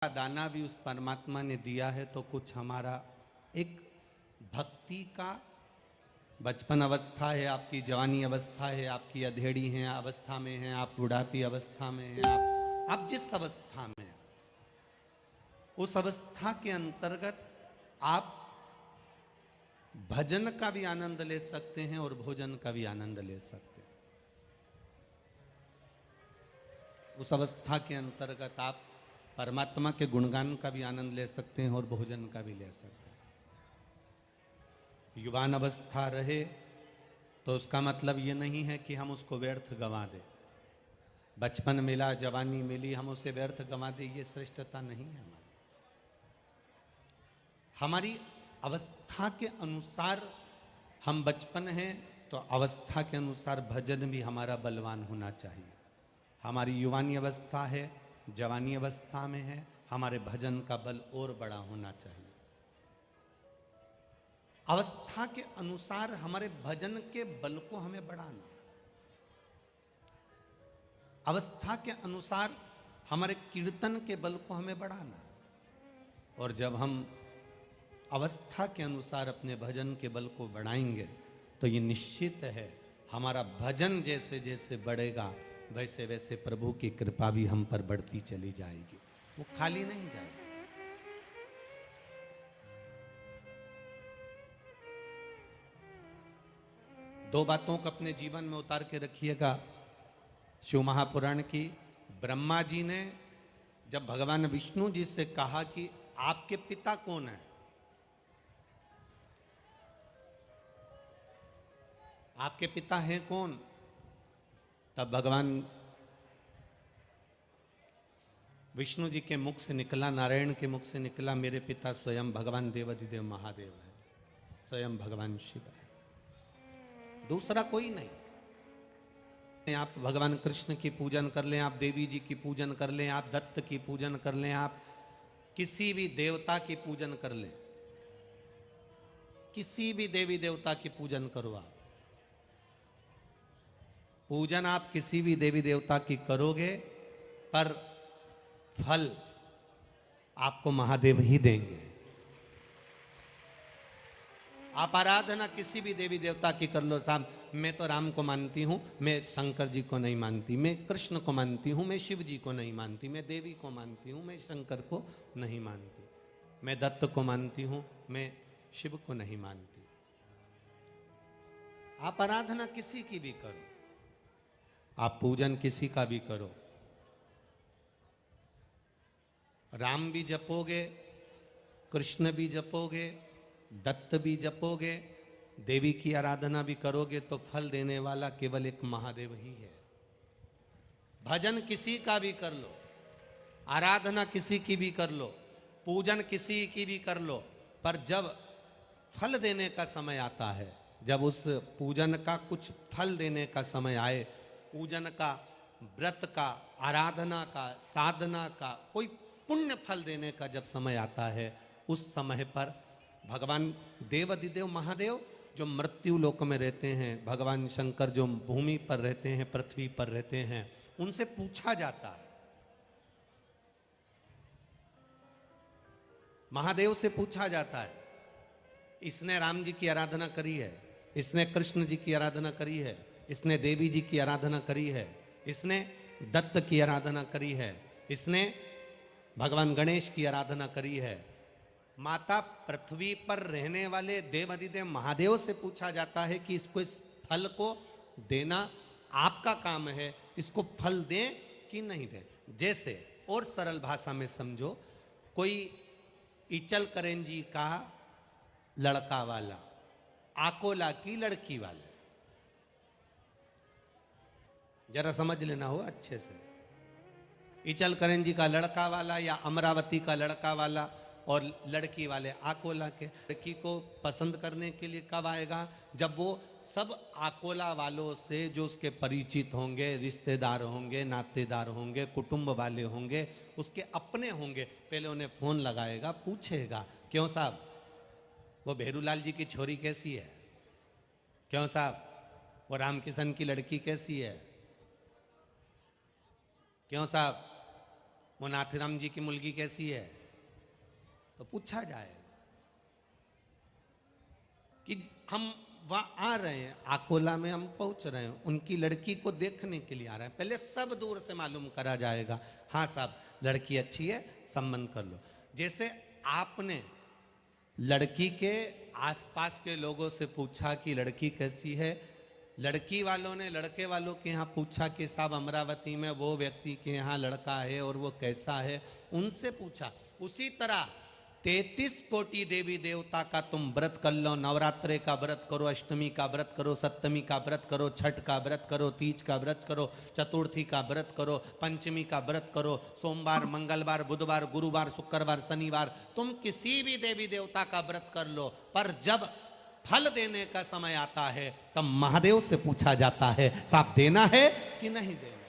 दाना भी उस परमात्मा ने दिया है, तो कुछ हमारा एक भक्ति का बचपन अवस्था है, आपकी जवानी अवस्था है, आपकी अधेड़ी है अवस्था में है, आप बुढ़ापी अवस्था में हैं, आप जिस अवस्था में हैं, उस अवस्था के अंतर्गत आप भजन का भी आनंद ले सकते हैं और भोजन का भी आनंद ले सकते हैं। उस अवस्था के अंतर्गत आप परमात्मा के गुणगान का भी आनंद ले सकते हैं और भोजन का भी ले सकते हैं। युवान अवस्था रहे तो उसका मतलब ये नहीं है कि हम उसको व्यर्थ गंवा दें। बचपन मिला, जवानी मिली, हम उसे व्यर्थ गंवा दें, ये श्रेष्ठता नहीं है हमारी अवस्था के अनुसार। हम बचपन हैं तो अवस्था के अनुसार भजन भी हमारा बलवान होना चाहिए। हमारी युवानी अवस्था है, जवानी अवस्था में है, हमारे भजन का बल और बड़ा होना चाहिए। अवस्था के अनुसार हमारे भजन के बल को हमें बढ़ाना, अवस्था के अनुसार हमारे कीर्तन के बल को हमें बढ़ाना। और जब हम अवस्था के अनुसार अपने भजन के बल को बढ़ाएंगे तो ये निश्चित है हमारा भजन जैसे जैसे बढ़ेगा वैसे वैसे प्रभु की कृपा भी हम पर बढ़ती चली जाएगी, वो खाली नहीं जाएगी। दो बातों को अपने जीवन में उतार के रखिएगा। शिव महापुराण की, ब्रह्मा जी ने जब भगवान विष्णु जी से कहा कि आपके पिता कौन है, आपके पिता हैं कौन, तब भगवान विष्णु जी के मुख से निकला, नारायण के मुख से निकला, मेरे पिता स्वयं भगवान देवाधिदेव महादेव है, स्वयं भगवान शिव है, दूसरा कोई नहीं। आप भगवान कृष्ण की पूजन कर लें, आप देवी जी की पूजन कर लें, आप दत्त की पूजन कर लें, आप किसी भी देवता की पूजन कर लें, किसी भी देवी देवता की पूजन करो आप, पूजन आप किसी भी देवी देवता की करोगे पर फल आपको महादेव ही देंगे। आप आराधना किसी भी देवी देवता की कर लो, साहब मैं तो राम को मानती हूं, मैं शंकर जी को नहीं मानती, मैं कृष्ण को मानती हूं, मैं शिव जी को नहीं मानती, मैं देवी को मानती हूं, मैं शंकर को नहीं मानती, मैं दत्त को मानती हूं, मैं शिव को नहीं मानती। आप आराधना किसी की भी करो, आप पूजन किसी का भी करो, राम भी जपोगे, कृष्ण भी जपोगे, दत्त भी जपोगे, देवी की आराधना भी करोगे तो फल देने वाला केवल एक महादेव ही है। भजन किसी का भी कर लो, आराधना किसी की भी कर लो, पूजन किसी की भी कर लो, पर जब फल देने का समय आता है, जब उस पूजन का कुछ फल देने का समय आए, पूजन का, व्रत का, आराधना का, साधना का कोई पुण्य फल देने का जब समय आता है, उस समय पर भगवान देवाधिदेव महादेव जो मृत्यु लोक में रहते हैं, भगवान शंकर जो भूमि पर रहते हैं, पृथ्वी पर रहते हैं, उनसे पूछा जाता है, महादेव से पूछा जाता है, इसने राम जी की आराधना करी है, इसने कृष्ण जी की आराधना करी है, इसने देवी जी की आराधना करी है, इसने दत्त की आराधना करी है, इसने भगवान गणेश की आराधना करी है। माता पृथ्वी पर रहने वाले देवाधिदेव महादेव से पूछा जाता है कि इसको, इस फल को देना आपका काम है, इसको फल दें कि नहीं दें। जैसे और सरल भाषा में समझो, कोई इचल करेंजी का लड़का वाला, आकोला की लड़की वाले, जरा समझ लेना हो अच्छे से, इचल करेंजी का लड़का वाला या अमरावती का लड़का वाला और लड़की वाले आकोला के, लड़की को पसंद करने के लिए कब आएगा, जब वो सब आकोला वालों से जो उसके परिचित होंगे, रिश्तेदार होंगे, नातेदार होंगे, कुटुंब वाले होंगे, उसके अपने होंगे, पहले उन्हें फोन लगाएगा, पूछेगा क्यों साहब वो भेरूलाल जी की छोरी कैसी है, क्यों साहब वो राम किशन की लड़की कैसी है, क्यों साहब वो नाथीराम जी की मुलगी कैसी है, तो पूछा जाएगा कि हम वहां आ रहे हैं, आकोला में हम पहुंच रहे हैं, उनकी लड़की को देखने के लिए आ रहे हैं, पहले सब दूर से मालूम करा जाएगा, हाँ साहब लड़की अच्छी है, संबंध कर लो। जैसे आपने लड़की के आसपास के लोगों से पूछा कि लड़की कैसी है, लड़की वालों ने लड़के वालों के यहाँ पूछा कि साहब अमरावती में वो व्यक्ति के यहाँ लड़का है और वो कैसा है, उनसे पूछा। उसी तरह 33 कोटि देवी देवता का तुम व्रत कर लो, नवरात्रे का व्रत करो, अष्टमी का व्रत करो, सप्तमी का व्रत करो, छठ का व्रत करो, तीज का व्रत करो, चतुर्थी का व्रत करो, पंचमी का व्रत करो, सोमवार मंगलवार बुधवार गुरुवार शुक्रवार शनिवार तुम किसी भी देवी देवता का व्रत कर लो, पर जब फल देने का समय आता है तब महादेव से पूछा जाता है साहब देना है कि नहीं देना।